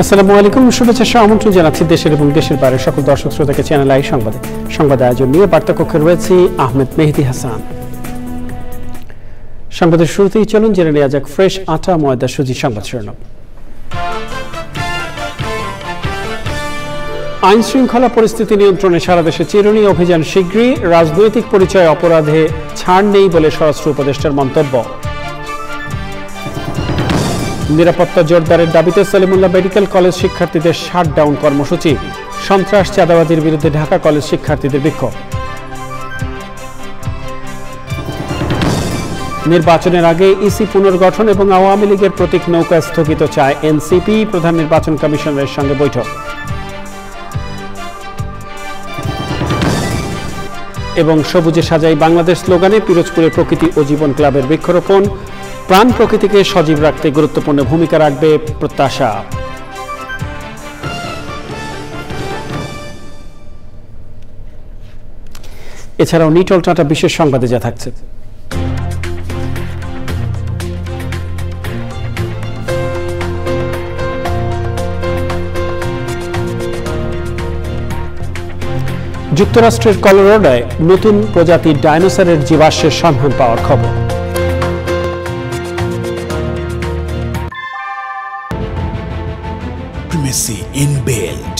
আসসালামু আলাইকুম, শুভেচ্ছা আমন্ত্রণ জানাচ্ছি দেশের এবং দেশের বাইরের সকল দর্শক শ্রোতাকে চ্যানেল আই সংবাদে। সংবাদ আয়োজন নিয়ে বার্তা কক্ষে রয়েছে আহমেদ মেহেদী হাসান। সংবাদের শুরুতেই চলুন জেনে নেওয়া যাক ফ্রেশ আটা ময়দা সুজি সংবাদ শিরোনাম। আইন শৃঙ্খলা পরিস্থিতি নিয়ন্ত্রণে সারা দেশে চিরুনি অভিযান শীঘ্রই, রাজনৈতিক পরিচয় অপরাধে ছাড় নেই বলে স্বরাষ্ট্র উপদেষ্টার মন্তব্য। নিরাপত্তা জোরদারের দাবিতে সলিমুল্লাহ মেডিকেল কলেজ শিক্ষার্থীদের শাটডাউন কর্মসূচি, সন্ত্রাস চাঁদাবাজির বিরুদ্ধে ঢাকা কলেজ শিক্ষার্থীদের বিক্ষোভ। নির্বাচনের আগে ইসি পুনর্গঠন এবং আওয়ামী লীগের প্রতীক নৌকা স্থগিত চায় এনসিপি, প্রধান নির্বাচন কমিশনারের সঙ্গে বৈঠক। এবং সবুজে সাজাই বাংলাদেশ স্লোগানে পিরোজপুরে প্রকৃতি ও জীবন ক্লাবের বৃক্ষরোপণ, প্রাণ প্রকৃতিকে সজীব রাখতে গুরুত্বপূর্ণ ভূমিকা রাখবে প্রত্যাশা। এছাড়াও নিটল টাটা বিশেষ সংবাদে যা থাকছে। যুক্তরাষ্ট্রের কলোরাডোয় নতুন প্রজাতির ডাইনোসরের জীবাশ্মের সন্ধান পাওয়ার খবর। Primacy inbuilt.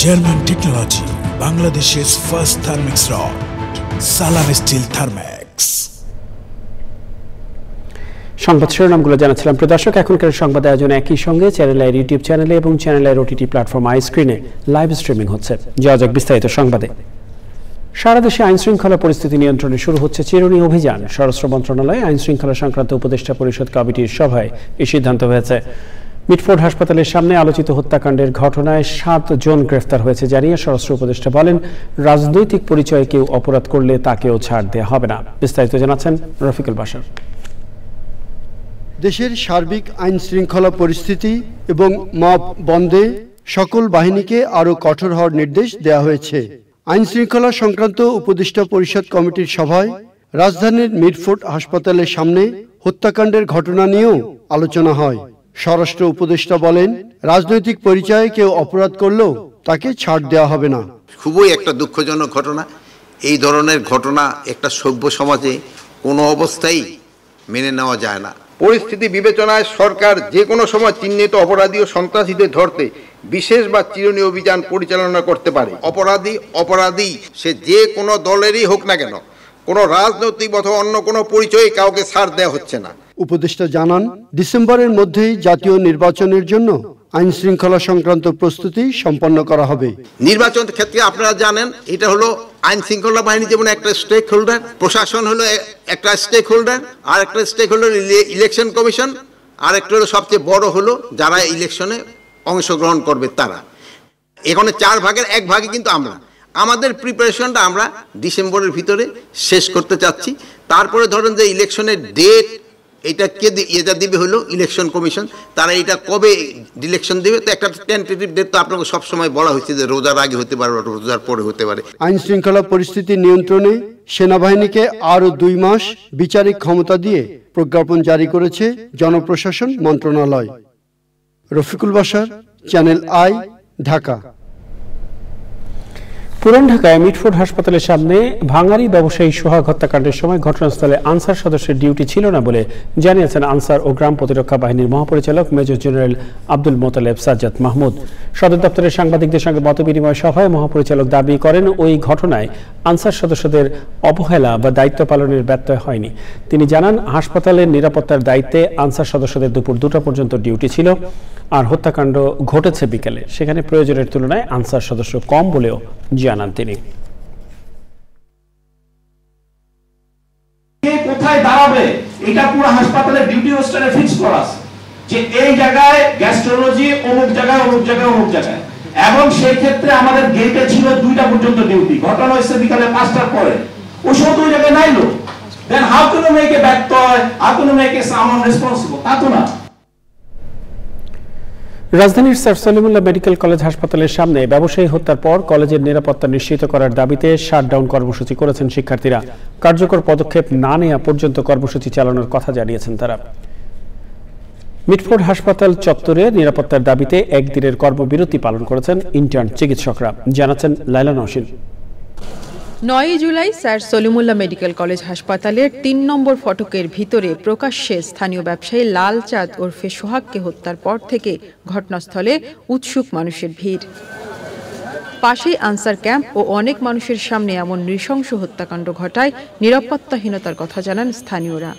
German technology. Bangladesh's first Thermix rod. Salam Steel Thermax. সংবাদ শিরোনামগুলো জানাচ্ছিলাম প্রিয় দর্শক। এখনকার সংবাদ আয়োজন একই সঙ্গে চ্যানেল আইর ইউটিউব চ্যানেলে এবং চ্যানেল আইর ওটিটি প্ল্যাটফর্ম আই স্ক্রিনে লাইভ স্ট্রিমিং হচ্ছে। যাওয়া যাক বিস্তারিত সংবাদে। সারা দেশে আইন শৃঙ্খলা পরিস্থিতি নিয়ন্ত্রণে শুরু হচ্ছে চিরুনি অভিযান। স্বরাষ্ট্র মন্ত্রণালয় আইন শৃঙ্খলা সংক্রান্ত উপদেষ্টা পরিষদ কমিটির সভায় এই সিদ্ধান্ত হয়েছে। মিটফোর্ড হাসপাতালের সামনে আলোচিত হত্যাকাণ্ডের ঘটনায় 7 জন গ্রেফতার হয়েছে জানিয়ে স্বরাষ্ট্র উপদেষ্টা বলেন, রাজনৈতিক পরিচয়ে কেউ অপরাধ করলে তাকেও ছাড় দেওয়া হবে না। বিস্তারিত জানাচ্ছেন রফিকুল বাশার। দেশের সার্বিক আইন শৃঙ্খলা পরিস্থিতি এবং মব বন্ধে সকল বাহিনীকে আরও কঠোর হওয়ার নির্দেশ দেওয়া হয়েছে। আইন শৃঙ্খলা সংক্রান্ত উপদেষ্টা পরিষদ কমিটির সভায় রাজধানীর মিটফোর্ড হাসপাতালের সামনে হত্যাকাণ্ডের ঘটনা নিয়েও আলোচনা হয়। স্বরাষ্ট্র উপদেষ্টা বলেন, রাজনৈতিক পরিচয়ে কেউ অপরাধ করলেও তাকে ছাড় দেওয়া হবে না। খুবই একটা দুঃখজনক ঘটনা। এই ধরনের ঘটনা একটা সভ্য সমাজে কোনো অবস্থায় মেনে নেওয়া যায় না। পরিস্থিতি বিবেচনায় সরকার যে কোনো সময় চিহ্নিত অপরাধী ও সন্ত্রাসীদের ধরতে বিশেষ বা চিরুনি অভিযান পরিচালনা করতে পারে। অপরাধী সে যে কোনো দলেরই হোক না কেন, কোনো রাজনৈতিক অথবা অন্য কোনো পরিচয়ে কাউকে ছাড় দেওয়া হচ্ছে না। উপদেষ্টা জানান, ডিসেম্বরের মধ্যেই জাতীয় নির্বাচনের জন্য আইন শৃঙ্খলা সংক্রান্ত প্রস্তুতি সম্পন্ন করা হবে। নির্বাচন ক্ষেত্রে আপনারা জানেন, এটা হলো আইন শৃঙ্খলা বাহিনী যেমন একটা স্টেক হোল্ডার, প্রশাসন হলো একটা স্টেক হোল্ডার, আর একটা স্টেক হোল্ডার ইলেকশন কমিশন, আর একটা হলো সবচেয়ে বড় হলো যারা ইলেকশনে অংশগ্রহণ করবে তারা। এখানে 4 ভাগের 1 ভাগে কিন্তু আমাদের প্রিপারেশনটা আমরা ডিসেম্বরের ভিতরে শেষ করতে চাচ্ছি। তারপরে ধরেন যে ইলেকশনের ডেট এটা এটা দিবে হলো ইলেকশন কমিশন, তারা এটা কবে ইলেকশন দেবে তো একটা টেন্টেটিভ ডেট তো আপনাকে সবসময় বলা হয়েছে যে রোজার আগে হতে পারে, রোজার পরে হতে পারে। আইন শৃঙ্খলা পরিস্থিতি নিয়ন্ত্রণে সেনাবাহিনীকে আরও 2 মাস বিচারিক ক্ষমতা দিয়ে প্রজ্ঞাপন জারি করেছে জনপ্রশাসন মন্ত্রণালয়। Rafiqul Bashar, channel I, Dhaka. পুরান ঢাকায় মিটফোর্ড হাসপাতালের সামনে ভাঙারি ব্যবসায়ী সোহাগ হত্যাকাণ্ডের সময় ঘটনাস্থলে আনসার সদস্যের ডিউটি ছিল না বলে জানিয়েছেন আনসার ও গ্রাম প্রতিরক্ষা বাহিনীর মহাপরিচালক মেজর জেনারেল আব্দুল মোতালেব সাজ্জাদ মাহমুদ। সদর দপ্তরের সাংবাদিকদের সঙ্গে মতবিনিময় সভায় মহাপরিচালক দাবি করেন, ওই ঘটনায় আনসার সদস্যদের অবহেলা বা দায়িত্ব পালনের ব্যত্যয় হয়নি। তিনি জানান, হাসপাতালের নিরাপত্তার দায়িত্বে আনসার সদস্যদের দুপুর 2টা পর্যন্ত ডিউটি ছিল, আর হত্যাকাণ্ড ঘটেছে বিকেলে। সেখানে প্রয়োজনের তুলনায় আনসার সদস্য কম বলেও জানান তিনি। কোথায় দাঁড়াবে এটা পুরো হাসপাতালের ডিউটি রোস্টারে ফিক্স করা আছে যে এই জায়গায় গ্যাস্ট্রোলজি, অমুক জায়গায় অমুক জায়গায় অমুক জায়গায়, এবং সেই ক্ষেত্রে আমাদের গেটে ছিল 2টা পর্যন্ত ডিউটি। ঘটনা হয়েছে বিকালে 5টার পরে, ওই সময় তো ওই জায়গায় নাই লোক। Then how can you make a ব্যত্যয়, how can you make a someone responsible? তা তো না। রাজধানীর স্যার সলিমুল্লাহ মেডিকেল কলেজ হাসপাতালের সামনে ব্যবসায়ী হত্যার পর কলেজের নিরাপত্তা নিশ্চিত করার দাবিতে শাটডাউন কর্মসূচি করেছেন শিক্ষার্থীরা। কার্যকর পদক্ষেপ না নেওয়া পর্যন্ত কর্মসূচি চালানোর কথা জানিয়েছেন তারা। মিটফোর্ড হাসপাতাল চত্বরে নিরাপত্তার দাবিতে একদিনের কর্মবিরতি পালন করেছেন ইন্টার্ন চিকিৎসকরা, জানাচ্ছেন লাইলা নওশিন। 9 জুলাই স্যার সলিমুল্লাহ মেডিকেল কলেজ হাসপাতালের 3 নম্বর ফটকের ভিতরে প্রকাশ্যে স্থানীয় ব্যবসায়ী লাল চাঁদ ওরফে সোহাগকে হত্যার পর থেকে ঘটনাস্থলে উৎসুক মানুষের ভিড়। পাশেই আনসার ক্যাম্প ও অনেক মানুষের সামনে এমন নৃশংস হত্যাকাণ্ড ঘটায় নিরাপত্তাহীনতার কথা জানান স্থানীয়রা।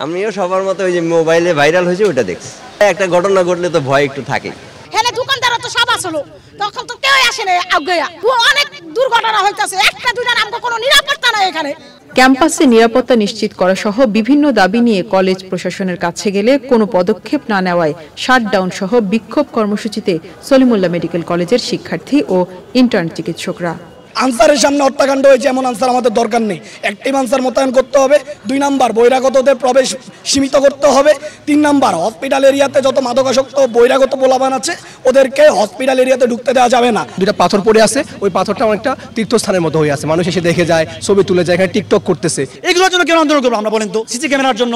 আমিও সবার মতো ওই যে মোবাইলে ভাইরাল হয়েছে ওটা দেখছি। একটা ঘটনা ঘটলে তো ভয় একটু থাকে। হ্যাঁ, দোকানদার তো সব আসলো, তখন তো কেউ আসে না। অনেক দুর্ঘটনা হইতাছে, একটা দুইটা নাম কোনো নিরাপত্তা নাই এখানে। ক্যাম্পাসে নিরাপত্তা নিশ্চিত করা সহ বিভিন্ন দাবি নিয়ে কলেজ প্রশাসনের কাছে গেলে কোনো পদক্ষেপ না নেওয়ায় শাটডাউন সহ বিক্ষোভ কর্মসূচিতে সলিমুল্লাহ মেডিকেল কলেজের শিক্ষার্থী ও ইন্টার্ন চিকিৎসকরা। আনসারের সামনে হত্যাকাণ্ড হয়েছে, এমন আনসার আমাদের দরকার নেই। একটি আনসার মোতায়েন করতে হবে। 2 নাম্বার বহিরাগতদের প্রবেশ সীমিত করতে হবে। 3 নাম্বার হসপিটাল এরিয়াতে যত মাদকাসক্ত বহিরাগত পোলাপান আছে ওদেরকে হসপিটাল এরিয়াতে ঢুকতে দেওয়া যাবে না। 2টা পাথর পড়ে আছে, ওই পাথরটা অনেকটা তীর্থস্থানের মতো হয়ে আছে, মানুষ এসে দেখে যায়, ছবি তুলে যায়, এখানে টিকটক করতেছে। এগুলোর জন্য কেন আন্দোলন করবো আমরা বলেন তো? সিসি ক্যামেরার জন্য,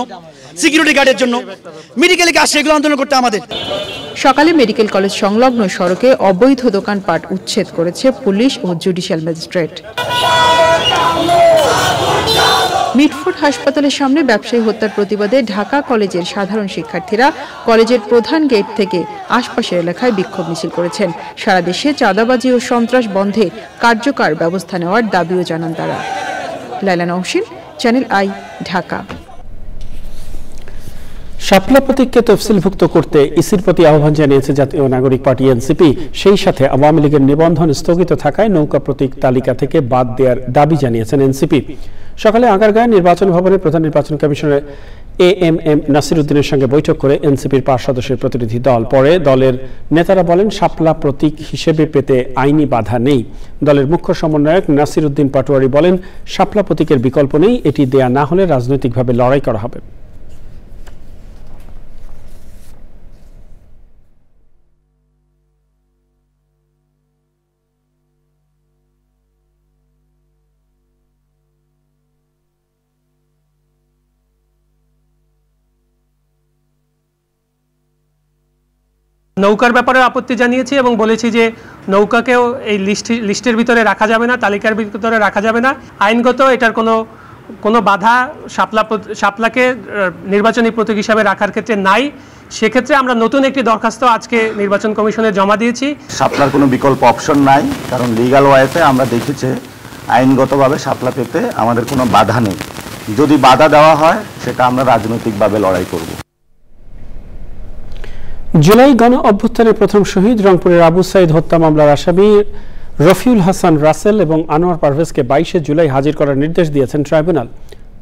সিকিউরিটি গার্ডের জন্য, মেডিকেলে আসছে, এগুলো আন্দোলন করতে আমাদের। সকালে মেডিকেল কলেজ সংলগ্ন সড়কে অবৈধ দোকানপাট উচ্ছেদ করেছে পুলিশ ও জুডিশিয়াল ম্যাজিস্ট্রেট। মিটফোর্ড হাসপাতালের সামনে ব্যবসায়ী হত্যার প্রতিবাদে ঢাকা কলেজের সাধারণ শিক্ষার্থীরা কলেজের প্রধান গেট থেকে আশপাশের এলাকায় বিক্ষোভ মিছিল করেছেন। সারা দেশে চাঁদাবাজি ও সন্ত্রাস বন্ধে কার্যকর ব্যবস্থা নেওয়ার দাবিও জানান তারা। লাইলা নওশিন, চ্যানেল আই, ঢাকা। শাপলা প্রতীককে তফসিলভুক্ত করতে ইসির প্রতি আহ্বান জানিয়েছে জাতীয় নাগরিক পার্টি এনসিপি। সেই সাথে আওয়ামী লীগের নিবন্ধন স্থগিত থাকায় নৌকা প্রতীক তালিকা থেকে বাদ দেওয়ার দাবি জানিয়েছেন এনসিপি। সকালে আগারগাঁও নির্বাচন ভবনে প্রধান নির্বাচন কমিশনার এএমএম নাসির উদ্দিনের সঙ্গে বৈঠক করে এনসিপির 5 সদস্যের প্রতিনিধি দল। পরে দলের নেতারা বলেন, শাপলা প্রতীক হিসেবে পেতে আইনি বাধা নেই। দলের মুখ্য সমন্বয়ক নাসির উদ্দিন পাটোয়ারি বলেন, শাপলা প্রতীকের বিকল্প নেই, এটি দেয়া না হলে রাজনৈতিকভাবে লড়াই করা হবে। নৌকার ব্যাপারে আপত্তি জানিয়েছি এবং বলেছি যে নৌকাকেও এই লিস্টের ভিতরে রাখা যাবে না, তালিকার ভিতরে রাখা যাবে না। আইনগত এটার কোনো বাধা শাপলাকে নির্বাচনী প্রতীক হিসাবে রাখার ক্ষেত্রে নাই। সেক্ষেত্রে আমরা নতুন একটি দরখাস্ত আজকে নির্বাচন কমিশনে জমা দিয়েছি। শাপলার কোনো বিকল্প অপশন নাই, কারণ লিগ্যাল ওয়েতে আমরা দেখেছি আইনগতভাবে শাপলা পেতে আমাদের কোনো বাধা নেই। যদি বাধা দেওয়া হয় সেটা আমরা রাজনৈতিকভাবে লড়াই করব। জুলাই গণ অভ্যুত্থানের প্রথম শহীদ রংপুরের আবু সাইদ হত্যা মামলার আসামি রফিউল হাসান রাসেল এবং আনোয়ার পারভেজকে 22 জুলাই হাজির করার নির্দেশ দিয়েছেন ট্রাইব্যুনাল।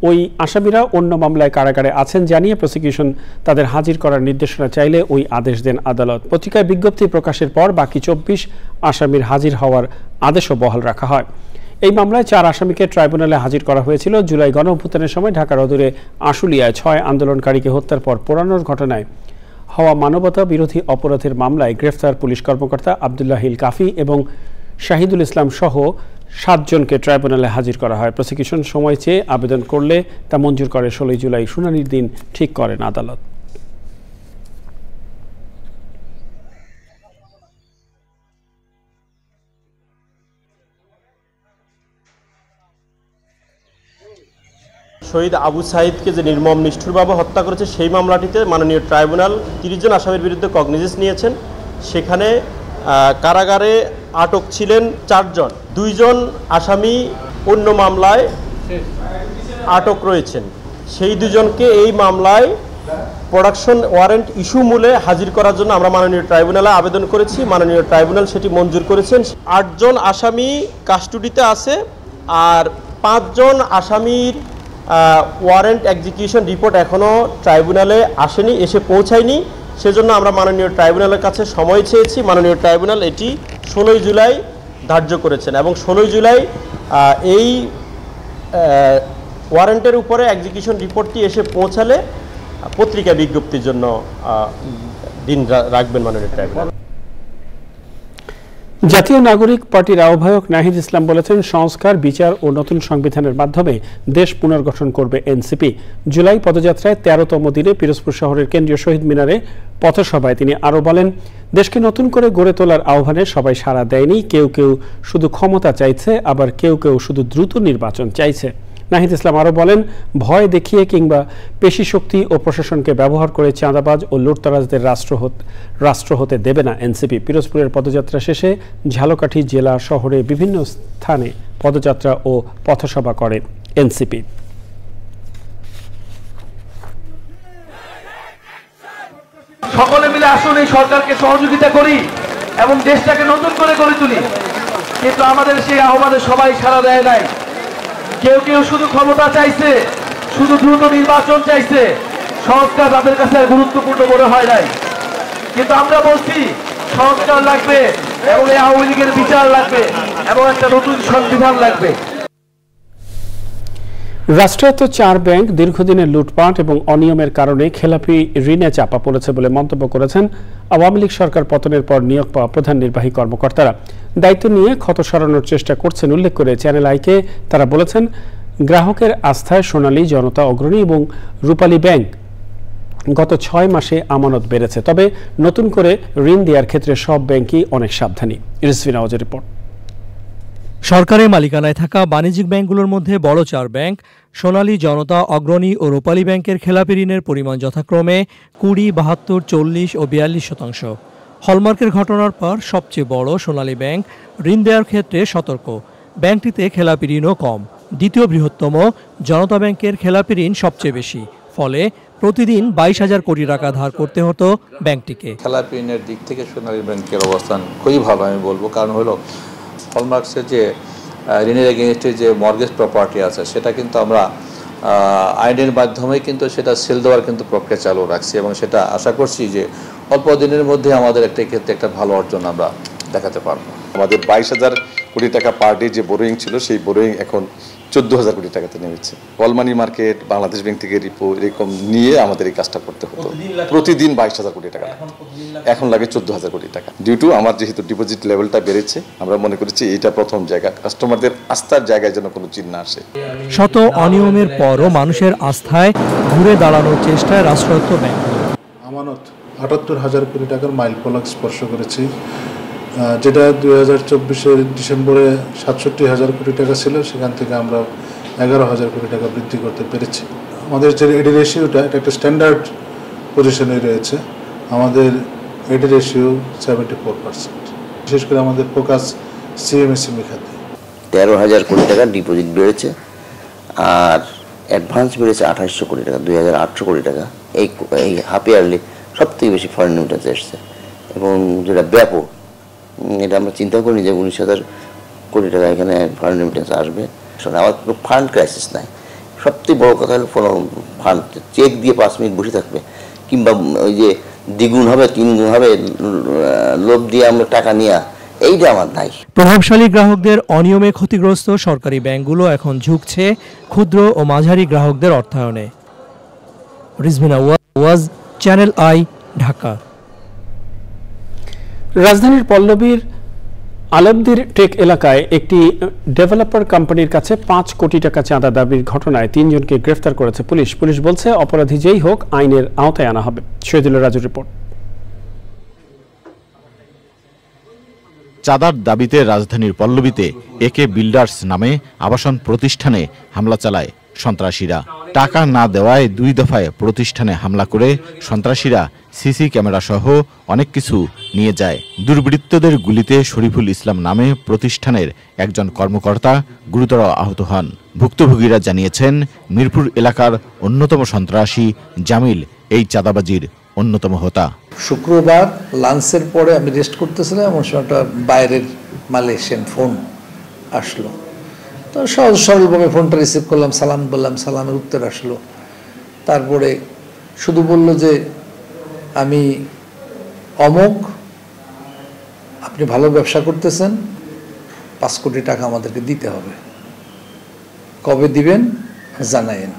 ওই আসামিরা অন্য মামলায় কারাগারে আছেন জানিয়ে প্রসিকিউশন তাদের হাজির করার নির্দেশনা চাইলে ওই আদেশ দেন আদালত। পত্রিকায় বিজ্ঞপ্তি প্রকাশের পর বাকি 24 আসামির হাজির হওয়ার আদেশও বহাল রাখা হয়। এই মামলায় 4 আসামিকে ট্রাইব্যুনালে হাজির করা হয়েছিল। জুলাই গণ অভ্যুত্থানের সময় ঢাকার অদূরে আশুলিয়ায় 6 আন্দোলনকারীকে হত্যার পর পোড়ানোর ঘটনায় হওয়া মানবতা বিরোধী অপরাধের মামলায় গ্রেফতার পুলিশ কর্মকর্তা আব্দুল্লাহ হিল কাফি এবং শাহিদুল ইসলাম সহ 7 জনকে ট্রাইব্যুনালে হাজির করা হয়। প্রসিকিউশন সময় চেয়ে আবেদন করলে তা মঞ্জুর করে 16 জুলাই শুনানির দিন ঠিক করেন আদালত। শহীদ আবু সাইদকে যে নির্মম নিষ্ঠুরভাবে হত্যা করেছে সেই মামলাটিতে মাননীয় ট্রাইব্যুনাল 30 জন আসামির বিরুদ্ধে কগনিজেন্স নিয়েছেন। সেখানে কারাগারে আটক ছিলেন 4 জন, 2 জন আসামি অন্য মামলায় আটক রয়েছেন। সেই 2 জনকে এই মামলায় প্রোডাকশন ওয়ারেন্ট ইস্যু মূলে হাজির করার জন্য আমরা মাননীয় ট্রাইব্যুনালে আবেদন করেছি। মাননীয় ট্রাইব্যুনাল সেটি মঞ্জুর করেছেন। 8 জন আসামি কাস্টডিতে আছে, আর 5 জন আসামির ওয়ারেন্ট এক্সিকিউশন রিপোর্ট এখনও ট্রাইব্যুনালে আসেনি, এসে পৌঁছায়নি। সেজন্য আমরা মাননীয় ট্রাইব্যুনালের কাছে সময় চেয়েছি। মাননীয় ট্রাইব্যুনাল এটি 16 জুলাই ধার্য করেছেন এবং 16 জুলাই এই ওয়ারেন্টের উপরে এক্সিকিউশন রিপোর্টটি এসে পৌঁছালে পত্রিকা বিজ্ঞপ্তির জন্য দিন রাখবেন মাননীয় ট্রাইব্যুনাল। জাতীয় নাগরিক পার্টির আহ্বায়ক নাহিদ ইসলাম বলেছেন, সংস্কার, বিচার ও নতুন সংবিধানের মাধ্যমে দেশ পুনর্গঠন করবে এনসিপি। জুলাই পদযাত্রায় 13তম দিনে পিরোজপুর শহরের কেন্দ্রীয় শহীদ মিনারে পথসভায় তিনি আরও বলেন, দেশকে নতুন করে গড়ে তোলার আহ্বানে সবাই সাড়া দেয়নি। কেউ কেউ শুধু ক্ষমতা চাইছে, আবার কেউ কেউ শুধু দ্রুত নির্বাচন চাইছে। নাহিদ ইসলাম আরও বলেন, ভয় দেখিয়ে কিংবা পেশি শক্তি ও প্রশাসনকে ব্যবহার করে চাঁদাবাজ ও লুটতরাজদের রাষ্ট্র হতে দেবে না এনসিপি। পিরোজপুরের পদযাত্রা শেষে ঝালকাঠি জেলা শহরে বিভিন্ন স্থানে পদযাত্রা ও পথসভা করে এনসিপি। সকলে মিলে আসুন এই সরকারকে সহযোগিতা করি এবং দেশটাকে নতুন করে গড়ে তুলি। কিন্তু আমাদের সেই আহ্বানে সবাই সাড়া দেয় নাই। কেউ কেউ শুধু ক্ষমতা চাইছে, শুধু দ্রুত নির্বাচন চাইছে। সংস্কার তাদের কাছে গুরুত্বপূর্ণ মনে হয় নাই। কিন্তু আমরা বলছি সংস্কার লাগবে এবং এই আওয়ামী লীগের বিচার লাগবে এবং একটা নতুন সংবিধান লাগবে। রাষ্ট্রায়ত্ত 4 ব্যাংক দীর্ঘদিনের লুটপাট এবং অনিয়মের কারণে খেলাপি ঋণে চাপা পড়েছে বলে মন্তব্য করেছেন আওয়ামী লীগ সরকার পতনের পর নিয়োগ পাওয়া প্রধান নির্বাহী কর্মকর্তারা। দায়িত্ব নিয়ে ক্ষত সারানোর চেষ্টা করছেন উল্লেখ করে চ্যানেল আইকে তারা বলেছেন, গ্রাহকের আস্থায় সোনালী, জনতা, অগ্রণী এবং রূপালী ব্যাংক গত 6 মাসে আমানত বেড়েছে। তবে নতুন করে ঋণ দেওয়ার ক্ষেত্রে সব ব্যাংকই অনেক সাবধানী। রিজভী নওয়াজের রিপোর্ট। সরকারের মালিকানায় থাকা বাণিজ্যিক ব্যাংকগুলোর মধ্যে বড় 4 ব্যাংক সোনালী, জনতা, অগ্রণী ও রূপালী ব্যাংকের খেলাপি ঋণের পরিমাণ যথাক্রমে 20, 72, 40 ও 42%। হলমার্কের ঘটনার পর সবচেয়ে বড় সোনালী ব্যাংক ঋণ দেওয়ার ক্ষেত্রে সতর্ক। ব্যাংকটিতে খেলাপি ঋণও কম। দ্বিতীয় বৃহত্তম জনতা ব্যাংকের খেলাপি ঋণ সবচেয়ে বেশি। ফলে প্রতিদিন 22,000 কোটি টাকা ধার করতে হতো ব্যাংকটিকে। খেলাপি ঋণের দিক থেকে সোনালী ব্যাংকের অবস্থান খুবই ভালো আমি বলবো। কারণ হলো হলমার্কসের যে ঋণের এগেনস্টে যে মর্গেজ প্রপার্টি আছে সেটা কিন্তু আমরা আইনের মাধ্যমে কিন্তু সেটা সেল দেওয়ার কিন্তু প্রক্রিয়া চালু রাখছি এবং সেটা আশা করছি যে অল্প দিনের মধ্যে আমাদের একটা ক্ষেত্রে একটা ভালো অর্জন আমরা দেখাতে পারবো। আমাদের 22,000 কোটি টাকা পার ডে যে বোরোয়িং ছিল সেই বোরোয়িং এখন 14,000 কোটি টাকাতে নেমেছে। All money market, Bangladesh bank থেকে রিপো এরকম নিয়ে আমাদের এই কাজটা করতে হতো। প্রতিদিন 22,000 কোটি টাকা, এখন লাগে 14,000 কোটি টাকা। ডিউ টু আমার যেহেতু ডিপোজিট লেভেলটা বেড়েছে, আমরা মনে করেছি এটা প্রথম জায়গা, কাস্টমারদের আস্থার জায়গায় যেন কোনো চিহ্ন আসে। শত অনিয়মের পরও মানুষের আস্থায় ঘুরে দাঁড়ানোর চেষ্টায় রাষ্ট্রায়ত্ত ব্যাংক। আমানত 78,000 কোটি টাকার মাইলফলক স্পর্শ করেছি, যেটা 2024-এর ডিসেম্বরে 67,000 কোটি টাকা ছিল, সেখান থেকে আমরা 11,000 কোটি টাকা বৃদ্ধি করতে পেরেছি। আমাদের যে এডি রেশিওটা এটা একটা স্ট্যান্ডার্ড পজিশনে রয়েছে। আমাদের এডি রেশিও 74%। বিশেষ করে আমাদের ফোকাস সিএমএসএমই খাতে। 13,000 কোটি টাকা ডিপোজিট বেড়েছে আর অ্যাডভান্স বেড়েছে 2,800 কোটি টাকা, 2,800 কোটি টাকা। এই হাফ ইয়ারলি সব থেকে বেশি ফরেন রেমিটেন্স এসছে এবং যেটা ব্যাপক, এটা আমরা চিন্তা করিনি যে 19,000 কোটি টাকা এখানে ফরেন রেমিটেন্স আসবে। আমার কোনো ফান্ড ক্রাইসিস নাই। সবথেকে বড় কথা হলো কোনো ফান্ড চেক দিয়ে 5 মিনিট বসে থাকবে কিংবা ওই যে দ্বিগুণ হবে 3 গুণ হবে লোভ দিয়ে আমরা টাকা নিয়ে, এইটা আমার নাই। প্রভাবশালী গ্রাহকদের অনিয়মে ক্ষতিগ্রস্ত সরকারি ব্যাংকগুলো এখন ঝুঁকছে ক্ষুদ্র ও মাঝারি গ্রাহকদের অর্থায়নে। Rizvi Nawaz, channel I, Dhaka. রাজধানীর পল্লবীর আলমদির টেক এলাকায় একটি ডেভেলপার কোম্পানির কাছে 5 কোটি টাকা চাঁদা দাবির ঘটনায় 3 জনকে গ্রেফতার করেছে পুলিশ। পুলিশ বলছে, অপরাধী যেই হোক আইনের আওতায় আনা হবে। শহীদুল রাজুর রিপোর্ট। চাঁদার দাবিতে রাজধানীর পল্লবীতে একে বিল্ডার্স নামে আবাসন প্রতিষ্ঠানে হামলা চালায় সন্ত্রাসীরা। টাকা না দেওয়ায় 2 দফায় প্রতিষ্ঠানে হামলা করে সন্ত্রাসীরা সিসি ক্যামেরা সহ অনেক কিছু নিয়ে যায়। দুর্বৃত্তদের গুলিতে শরীফুল ইসলাম নামে প্রতিষ্ঠানের একজন কর্মকর্তা গুরুতর আহত হন। ভুক্তভোগীরা জানিয়েছেন, মিরপুর এলাকার অন্যতম সন্ত্রাসী জামিল এই চাঁদাবাজির অন্যতম হোতা। শুক্রবার লাঞ্চের পরে আমি রেস্ট করতেছিলাম, এমন সময় একটা বাইরের মালয়েশিয়ান ফোন আসলো। তো সহজ সরলভাবে ফোনটা রিসিভ করলাম, সালাম বললাম, সালামের উত্তর আসলো। তারপরে শুধু বলল যে আমি অমুক, আপনি ভালো ব্যবসা করতেছেন, 5 কোটি টাকা আমাদেরকে দিতে হবে, কবে দিবেন জানায়েন।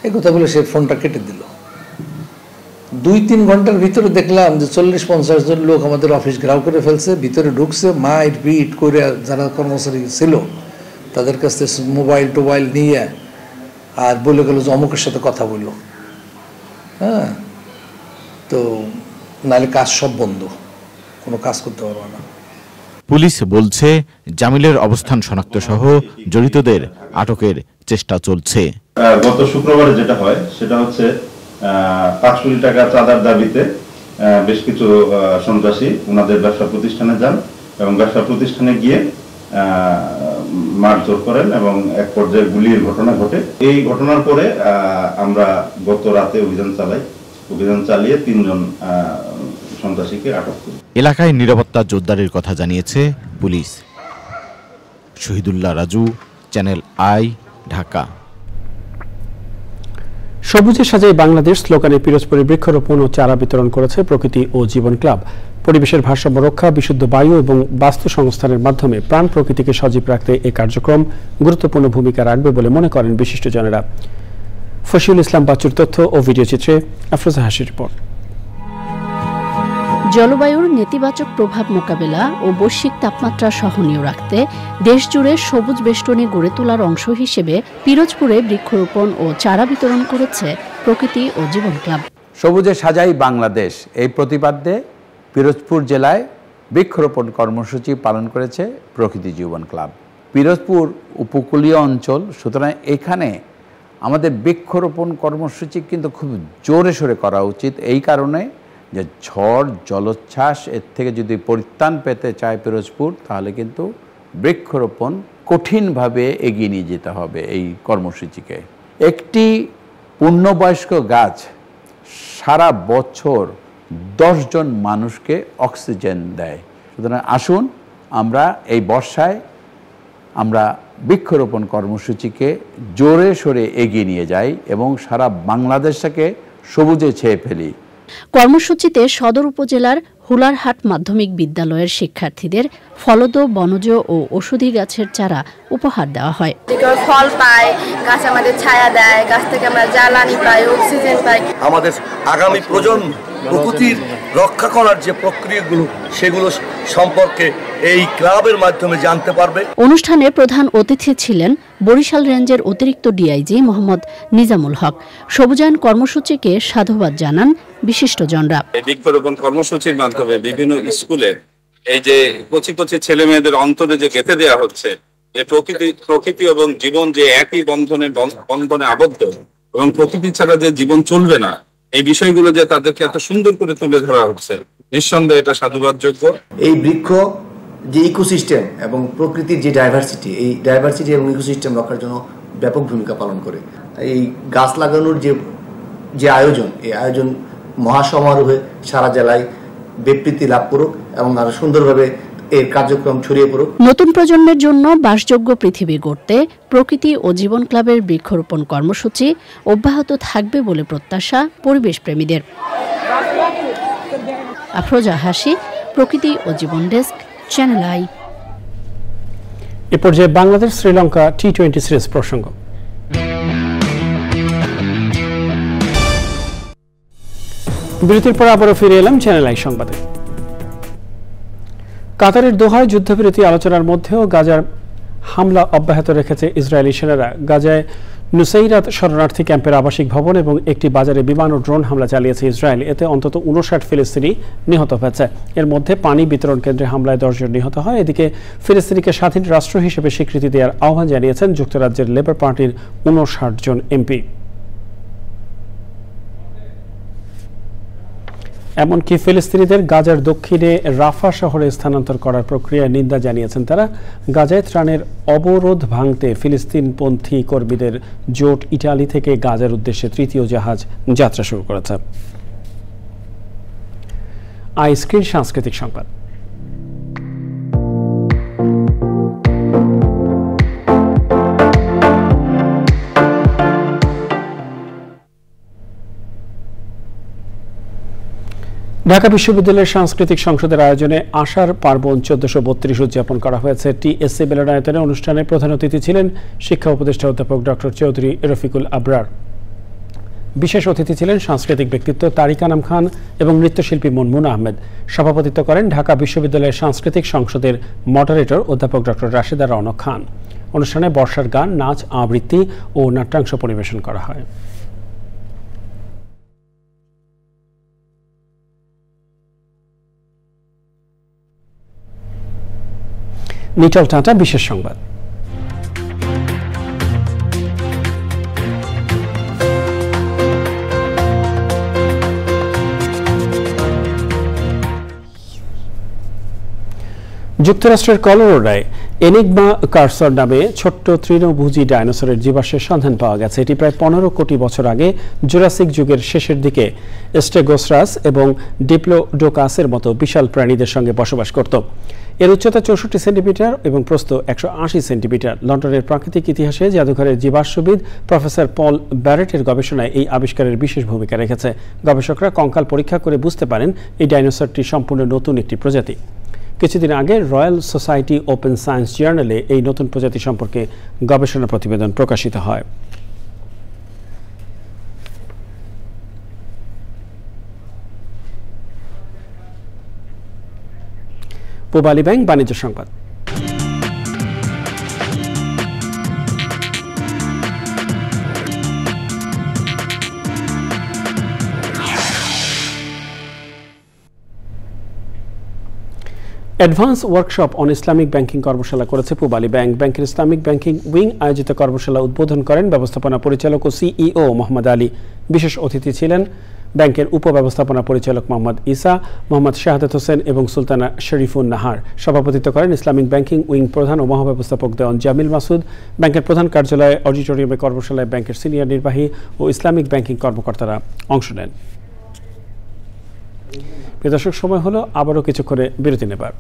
এই কথা বলে সে ফোনটা কেটে দিল। 2-3 ঘন্টার ভিতরে দেখলাম যে 40-50 জন লোক আমাদের অফিস ঘেরাও করে ফেলছে, ভিতরে ঢুকছে, মাইট বিট করে যারা কর্মচারী ছিল তাদের কাছ থেকে মোবাইল টোবাইল নিয়ে আর বলে গেল যে অমুকের সাথে কথা বললো। হ্যাঁ, তো নাহলে কাজ সব বন্ধ, কোনো কাজ করতে পারবো না। পুলিশ বলছে জামিলের অবস্থান শনাক্ত সহ জড়িতদের আটকের চেষ্টা চলছে। গত শুক্রবারে যেটা হয় সেটা হচ্ছে 5 কোটি টাকা চাঁদার দাবিতে বেশ কিছু সন্ত্রাসী ওনাদের ব্যবসা প্রতিষ্ঠানে যান এবং ব্যবসা প্রতিষ্ঠানে গিয়ে মারধর করেন এবং এক পর্যায়ে গুলির ঘটনা ঘটে। এই ঘটনার পরে আমরা গত রাতে অভিযান চালিয়ে 3 জন সন্ত্রাসীকে আটক করি। এলাকায় নিরাপত্তা জোরদারের কথা জানিয়েছে police. Shahidullah Raju, channel I, Dhaka. সবুজে সাজাই বাংলাদেশ স্লোগানে পিরোজপুরে বৃক্ষরোপণ ও চারা বিতরণ করেছে প্রকৃতি ও জীবন ক্লাব। পরিবেশের ভারসাম্য রক্ষা, বিশুদ্ধ বায়ু এবং বাস্তু সংস্থানের মাধ্যমে প্রাণ প্রকৃতিকে সজীব রাখতে এই কার্যক্রম গুরুত্বপূর্ণ ভূমিকা রাখবে বলে মনে করেন বিশিষ্টজনেরা। ফশিউল ইসলাম বাচ্চুর তথ্য ও ভিডিও চিত্রে আফরোজা হাসির রিপোর্ট। জলবায়ুর নেতিবাচক প্রভাব মোকাবেলা ও বৈশ্বিক তাপমাত্রা সহনীয় রাখতে দেশজুড়ে সবুজ বেষ্টনী গড়ে তোলার অংশ হিসেবে পিরোজপুরে বৃক্ষরোপণ ও চারা বিতরণ করেছে প্রকৃতি ও জীবন ক্লাব। সবুজে সাজাই বাংলাদেশ এই প্রতিপাদ্যে পিরোজপুর জেলায় বৃক্ষরোপণ কর্মসূচি পালন করেছে প্রকৃতি জীবন ক্লাব। পিরোজপুর উপকূলীয় অঞ্চল, সুতরাং এখানে আমাদের বৃক্ষরোপণ কর্মসূচি কিন্তু খুব জোরে সোরে করা উচিত। এই কারণে যে ঝড় জলোচ্ছ্বাস এর থেকে যদি পরিত্রাণ পেতে চায় পিরোজপুর, তাহলে কিন্তু বৃক্ষরোপণ কঠিনভাবে এগিয়ে নিয়ে যেতে হবে এই কর্মসূচিকে। একটি পূর্ণবয়স্ক গাছ সারা বছর 10 জন মানুষকে অক্সিজেন দেয়। সুতরাং আসুন আমরা এই বর্ষায় আমরা বৃক্ষরোপণ কর্মসূচিকে জোরে সোরে এগিয়ে নিয়ে যাই এবং সারা বাংলাদেশটাকে সবুজে ছেয়ে ফেলি। কর্মসূচিতে সদর উপজেলার হুলারহাট মাধ্যমিক বিদ্যালয়ের শিক্ষার্থীদের ফলদ, বনজ ও ঔষধি গাছের চারা উপহার দেওয়া হয়। ফল পাই, গাছ আমাদের ছায়া দেয়, গাছ থেকে আমরা জ্বালানি পাই, অক্সিজেন পাই। আমাদের আগামী প্রজন্ম প্রকৃতির রক্ষা করার যে প্রক্রিয়াগুলো সেগুলো সম্পর্কে এই ক্লাবের মাধ্যমে জানতে পারবে। অনুষ্ঠানে প্রধান অতিথি ছিলেন বরিশাল রেঞ্জের অতিরিক্ত ডিআইজি মোহাম্মদ নিজামুল হক। সবুজায়ন কর্মসূচিকে সাধুবাদ জানান বিশিষ্টজনরা। বৃক্ষরোপণ কর্মসূচির মাধ্যমে বিভিন্ন স্কুলে এই যে কচি ছেলে মেয়েদের অন্তরে যে গেঁথে দেওয়া হচ্ছে যে প্রকৃতি এবং জীবন যে একই বন্ধনে আবদ্ধ এবং প্রকৃতি ছাড়া যে জীবন চলবে না, এই বিষয়গুলো যে তাদেরকে এত সুন্দর করে তুলে ধরা হচ্ছে, নিঃসন্দেহে এটা সাধুবাদযোগ্য। এই বৃক্ষ যে ইকোসিস্টেম এবং প্রকৃতির যে ডাইভার্সিটি, এই ডাইভার্সিটি এবং ইকোসিস্টেম রক্ষার জন্য ব্যাপক ভূমিকা পালন করে। এই গাছ লাগানোর যে আয়োজন, এই আয়োজন মহাসমারোহে সারা জেলায় ব্যাপৃতি লাভ করুক এবং আরো সুন্দরভাবে এর কার্যক্রম ছড়িয়ে পড়ুক। নতুন প্রজন্মের জন্য বাসযোগ্য পৃথিবী গড়তে প্রকৃতি ও জীবন ক্লাবের বৃক্ষরোপণ কর্মসূচি অব্যাহত থাকবে বলে প্রত্যাশা পরিবেশ প্রেমীদের। আফরোজা হাসি, প্রকৃতি ও জীবন ডেস্ক, চ্যানেল আই। এ পর্যায়ে বাংলাদেশ শ্রীলঙ্কা টি-20 সিরিজ প্রসঙ্গ। বিরতির পর আবারও ফিরে এলাম চ্যানেল আই সংবাদে। কাতারের দোহায় যুদ্ধবিরতি আলোচনার মধ্যেও গাজার হামলা অব্যাহত রেখেছে ইসরায়েলি সেনারা। গাজায় নুসাইরাত শরণার্থী ক্যাম্পের আবাসিক ভবন এবং একটি বাজারে বিমান ও ড্রোন হামলা চালিয়েছে ইসরায়েল। এতে অন্তত 59 ফিলিস্তিনি নিহত হয়েছে। এর মধ্যে পানি বিতরণ কেন্দ্রে হামলায় 10 জন নিহত হয়। এদিকে ফিলিস্তিনিকে স্বাধীন রাষ্ট্র হিসেবে স্বীকৃতি দেওয়ার আহ্বান জানিয়েছেন যুক্তরাজ্যের লেবার পার্টির 59 জন এমপি। এমনকি ফিলিস্তিনিদের গাজার দক্ষিণে রাফা শহরে স্থানান্তর করার প্রক্রিয়ায় নিন্দা জানিয়েছেন তারা। গাজায় ত্রাণের অবরোধ ভাঙতে ফিলিস্তিনপন্থী কর্মীদের জোট ইটালি থেকে গাজার উদ্দেশ্যে 3য় জাহাজ যাত্রা শুরু করেছে। আইস্ক্রিন সাংস্কৃতিক সংবাদ। ঢাকা বিশ্ববিদ্যালয়ের সাংস্কৃতিক সংসদের আয়োজনে আষাঢ় পার্বণ 1432 উদযাপন করা হয়েছে টিএসসি মিলনায়তনে। অনুষ্ঠানে প্রধান অতিথি ছিলেন শিক্ষা উপদেষ্টা অধ্যাপক ডক্টর চৌধুরী রফিকুল আবরার। বিশেষ অতিথি ছিলেন সাংস্কৃতিক ব্যক্তিত্ব তারিক আনাম খান এবং নৃত্যশিল্পী মুনমুন আহমেদ। সভাপতিত্ব করেন ঢাকা বিশ্ববিদ্যালয়ের সাংস্কৃতিক সংসদের মডারেটর অধ্যাপক ডক্টর রাশেদা রওনক খান। অনুষ্ঠানে বর্ষার গান, নাচ, আবৃত্তি ও নাট্যাংশ পরিবেশন করা হয়। নিটল টাটা বিশেষ সংবাদ। যুক্তরাষ্ট্রের কলোরাডোয় এনিগমা কার্সর নামে ছোট্ট তৃণভোজী ডাইনোসরের জীবাশ্মের সন্ধান পাওয়া গেছে। এটি প্রায় 15 কোটি বছর আগে জুরাসিক যুগের শেষের দিকে স্টেগোসারাস এবং ডিপ্লোডোকাসের মতো বিশাল প্রাণীদের সঙ্গে বসবাস করত। এর উচ্চতা 64 সেন্টিমিটার এবং প্রস্থ 180 সেন্টিমিটার। লন্ডনের প্রাকৃতিক ইতিহাসে জাদুঘরের জীবাশ্মবিদ প্রফেসর পল ব্যারেটের গবেষণায় এই আবিষ্কারের বিশেষ ভূমিকা রেখেছে। গবেষকরা কঙ্কাল পরীক্ষা করে বুঝতে পারেন এই ডাইনোসরটি সম্পূর্ণ নতুন একটি প্রজাতি। কিছুদিন আগে রয়্যাল সোসাইটি ওপেন সায়েন্স জার্নালে এই নতুন প্রজাতি সম্পর্কে গবেষণা প্রতিবেদন প্রকাশিত হয়। পূবালী ব্যাংক বাণিজ্য সংবাদ। Advance workshop on Islamic banking কর্মশালা করেছে পূবালী ব্যাংক। ব্যাংকের ইসলামিক ব্যাংকিং উইং আয়োজিত কর্মশালা উদ্বোধন করেন ব্যবস্থাপনা পরিচালক ও সিইও মোহাম্মদ আলী। বিশেষ অতিথি ছিলেন ব্যাংকের উপব্যবস্থাপনা পরিচালক মোহাম্মদ ইসা, মোহাম্মদ শাহাদাত হোসেন এবং সুলতানা শরীফুন নাহার। সভাপতিত্ব করেন ইসলামিক ব্যাংকিং উইং প্রধান ও মহাব্যবস্থাপক দেওয়ান জামিল মাসুদ। ব্যাংকের প্রধান কার্যালয়ে অডিটোরিয়ামে কর্মশালায় ব্যাংকের সিনিয়র নির্বাহী ও ইসলামিক ব্যাংকিং কর্মকর্তারা অংশ নেন। প্রিয় দর্শক, সময় হলো আবারও কিছুক্ষণে বিরতি নেবার।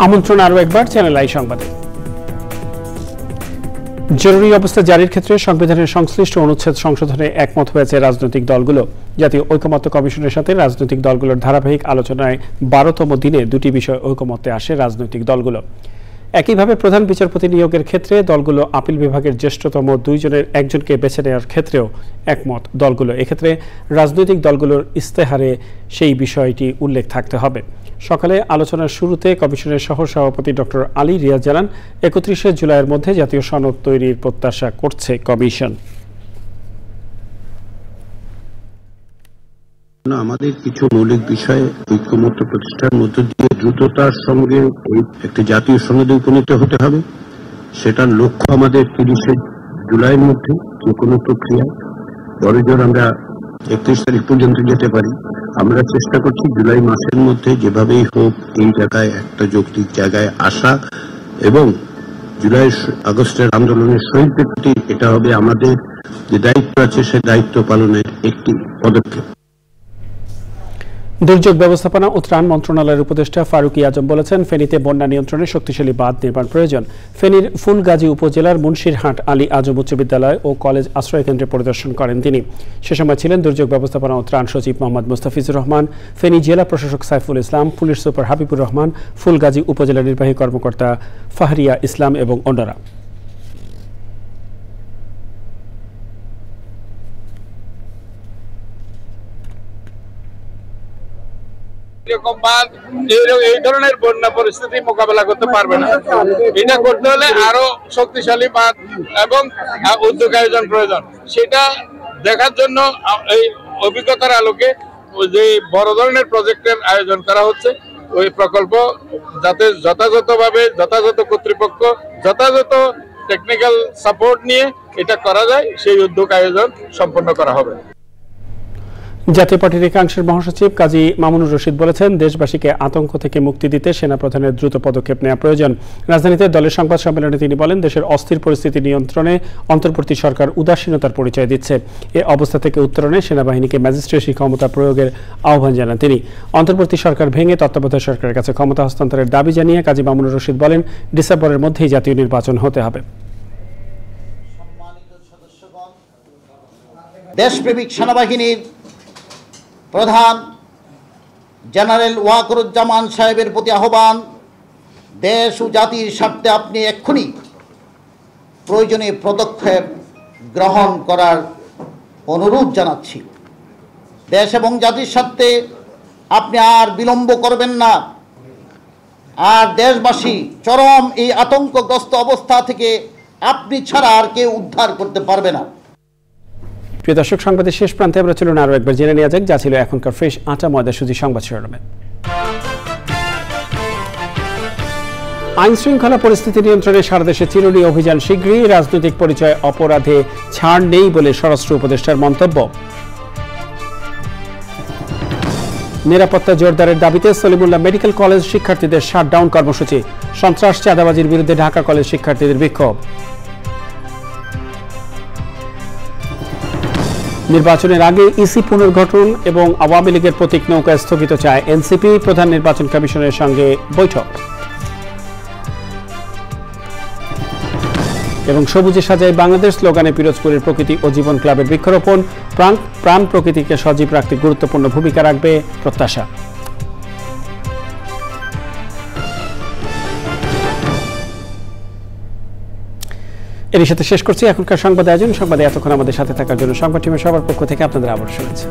আমন্ত্রণ আরও একবার চ্যানেল আই সংবাদে। জরুরি অবস্থা জারির ক্ষেত্রে সংবিধানের সংশ্লিষ্ট অনুচ্ছেদ সংশোধনে একমত হয়েছে রাজনৈতিক দলগুলো। জাতীয় ঐকমত্য কমিশনের সাথে রাজনৈতিক দলগুলোর ধারাবাহিক আলোচনায় 12তম দিনে দুটি বিষয় ঐকমত্যে আসে রাজনৈতিক দলগুলো। একইভাবে প্রধান বিচারপতি নিয়োগের ক্ষেত্রে দলগুলো আপিল বিভাগের জ্যেষ্ঠতম 2 জনের একজনকে বেছে নেওয়ার ক্ষেত্রেও একমত দলগুলো। এক্ষেত্রে রাজনৈতিক দলগুলোর ইস্তেহারে সেই বিষয়টি উল্লেখ থাকতে হবে। সকালে আলোচনার শুরুতে কমিশনের সহ সভাপতি ডক্টর আলী রিয়াজ জানান, 31শে জুলাইয়ের মধ্যে জাতীয় সনদ তৈরির প্রত্যাশা করছে কমিশন। আমাদের কিছু মৌলিক বিষয়ে ঐক্যমত্য প্রতিষ্ঠার মধ্য দিয়ে দ্রুততার সঙ্গে একটি জাতীয় সনদে উপনীত হতে হবে। সেটার লক্ষ্য আমাদের 30শে জুলাইয়ের মধ্যে যে কোনো প্রক্রিয়ায় বড়জোর আমরা 31 তারিখ পর্যন্ত যেতে পারি। আমরা চেষ্টা করছি জুলাই মাসের মধ্যে যেভাবেই হোক এই জায়গায় একটা যৌক্তিক জায়গায় আসা এবং জুলাই আগস্টের আন্দোলনের শহীদদের প্রতি এটা হবে আমাদের যে দায়িত্ব আছে সে দায়িত্ব পালনের একটি পদক্ষেপ। দুর্যোগ ব্যবস্থাপনা ও ত্রাণ মন্ত্রণালয়ের উপদেষ্টা ফারুকী আজম বলেছেন, ফেনীতে বন্যা নিয়ন্ত্রণে শক্তিশালী বাঁধ নির্মাণ প্রয়োজন। ফেনীর ফুলগাজী উপজেলার মুন্সিরহাট আলী আজম উচ্চ বিদ্যালয় ও কলেজ আশ্রয় কেন্দ্রে পরিদর্শন করেন তিনি। সে সময় ছিলেন দুর্যোগ ব্যবস্থাপনা ও ত্রাণ সচিব মোহাম্মদ মুস্তাফিজুর রহমান, ফেনী জেলা প্রশাসক সাইফুল ইসলাম, পুলিশ সুপার হাবিবুর রহমান, ফুলগাজী উপজেলা নির্বাহী কর্মকর্তা ফাহরিয়া ইসলাম এবং অন্যরা। এই ধরনের বন্যা পরিস্থিতি মোকাবেলা করতে পারবে না। এটা করতে হলে আরো শক্তিশালী বাঁধ এবং উদ্যোগ আয়োজন প্রয়োজন। সেটা দেখার জন্য এই অভিজ্ঞতার আলোকে যে বড় ধরনের প্রজেক্টের আয়োজন করা হচ্ছে, ওই প্রকল্প যাতে যথাযথভাবে যথাযথ কর্তৃপক্ষ যথাযথ টেকনিক্যাল সাপোর্ট নিয়ে এটা করা যায়, সেই উদ্যোগ আয়োজন সম্পন্ন করা হবে। জাতীয় পার্টির একাংশের মহাসচিব কাজী মামুনুর রশিদ বলেছেন, দেশবাসীকে আতঙ্ক থেকে মুক্তি দিতে সেনাপ্রধানের দ্রুত পদক্ষেপ নেওয়া প্রয়োজন। রাজধানীতে দলের সংবাদ সম্মেলনে তিনি বলেন, দেশের অস্থির পরিস্থিতি নিয়ন্ত্রণে অন্তর্বর্তী সরকার উদাসীনতার পরিচয় দিচ্ছে। এ অবস্থা থেকে উত্তরণে সেনাবাহিনীকে ম্যাজিস্ট্রেসি ক্ষমতা প্রয়োগের আহ্বান জানান তিনি। অন্তর্বর্তী সরকার ভেঙে তত্ত্বাবধায়ক সরকারের কাছে ক্ষমতা হস্তান্তরের দাবি জানিয়ে কাজী মামুনুর রশিদ বলেন, ডিসেম্বরের মধ্যেই জাতীয় নির্বাচন হতে হবে। দেশপ্রেমিক সেনাবাহিনীর প্রধান জেনারেল ওয়াকরুজ্জামান সাহেবের প্রতি আহ্বান, দেশ ও জাতির স্বার্থে আপনি এক্ষুনি প্রয়োজনীয় পদক্ষেপ গ্রহণ করার অনুরোধ জানাচ্ছি। দেশ এবং জাতির স্বার্থে আপনি আর বিলম্ব করবেন না। আর দেশবাসী চরম এই আতঙ্কগ্রস্ত অবস্থা থেকে আপনি ছাড়া আর কেউ উদ্ধার করতে পারবে না। প্রিয় দর্শক, সংবাদের শেষ প্রান্তে আমরা চলুন আরও একবার জেনে নেওয়া যাক যা ছিল এখনকার ফ্রেশ আটা ময়দা সুজি সংবাদ শিরোনামে। আইন শৃঙ্খলা পরিস্থিতি নিয়ন্ত্রণে সারা দেশে চিরুনি অভিযান শীঘ্রই, রাজনৈতিক পরিচয় অপরাধে ছাড় নেই বলে স্বরাষ্ট্র উপদেষ্টার মন্তব্য। নিরাপত্তা জোরদারের দাবিতে সলিমুল্লাহ মেডিকেল কলেজ শিক্ষার্থীদের শাটডাউন কর্মসূচি, সন্ত্রাস চাঁদাবাজির বিরুদ্ধে ঢাকা কলেজ শিক্ষার্থীদের বিক্ষোভ। নির্বাচনের আগে ইসি পুনর্গঠন এবং আওয়ামী লীগের প্রতীক নৌকা স্থগিত চায় এনসিপি, প্রধান নির্বাচন কমিশনের সঙ্গে বৈঠক। এবং সবুজে সাজায় বাংলাদেশ স্লোগানে পিরোজপুরের প্রকৃতি ও জীবন ক্লাবের বৃক্ষরোপণ, প্রাণ প্রকৃতিকে সজীব রাখতে গুরুত্বপূর্ণ ভূমিকা রাখবে প্রত্যাশা। এর সাথে শেষ করছি এখনকার সংবাদ আয়োজন। সংবাদে এতক্ষণ আমাদের সাথে থাকার জন্য সংবাদ টিমের সবার পক্ষ থেকে আপনাদের আবার শুনেছি।